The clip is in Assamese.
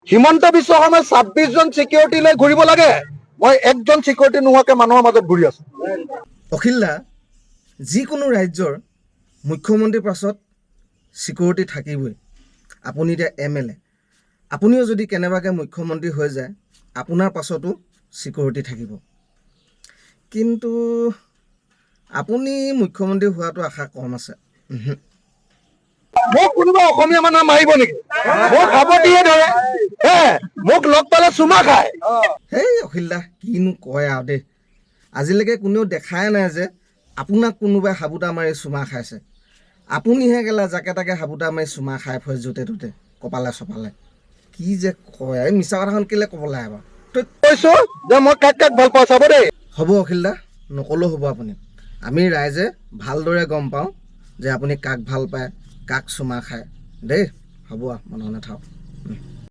হিমন্ত বিশ্ব শৰ্মাই 26 জন চিকিউৰিটি লৈ ঘূৰিব লাগে, মই একজন চিকিউৰিটি নোহোৱাকে মানুহৰ মাজত ঘূৰি আছো। অখিল দা, যিকোনো ৰাজ্যৰ মুখ্যমন্ত্ৰীৰ পাছত চিকিউৰিটি থাকিবই। আপুনি এতিয়া MLA, আপুনিও যদি কেনেবাকৈ মুখ্যমন্ত্ৰী হৈ যায়, আপোনাৰ পাছতো চিকিউৰিটি থাকিব। কিন্তু আপুনি মুখ্যমন্ত্ৰী হোৱাটো আশা কম আছে। মোক কোনোবা অসমীয়া মানুহে মাৰিব নেকি? মোক সাৱটিয়ে ধৰে, মোক লগ পালে চুমা খায়। হেই অখিল দা, কিনো কয় আৰু দেই। আজিলৈকে কোনেও দেখাই নাই যে আপোনাক কোনোবাই সাবুতা মাৰি চুমা খাইছে। আপুনিহে গেলা জাকে তাকে সাবুতা মাৰি চুমা খাই ফুৰে য'তে ত'তে, কপালে চপালে। কি যে কয়, এই মিছা কথাখন কেলে ক'ব লাগে বাৰু? কৈছো যে মই কাক কাক ভাল পাওঁ চাব দেই। হ'ব অখিল দা, নকলেও হ'ব আপুনি। আমি ৰাইজে ভালদৰে গম পাওঁ যে আপুনি কাক ভাল পায়, কাক চুমা খায় দেই। হ'ব আৰু মানুহ নাথাকক।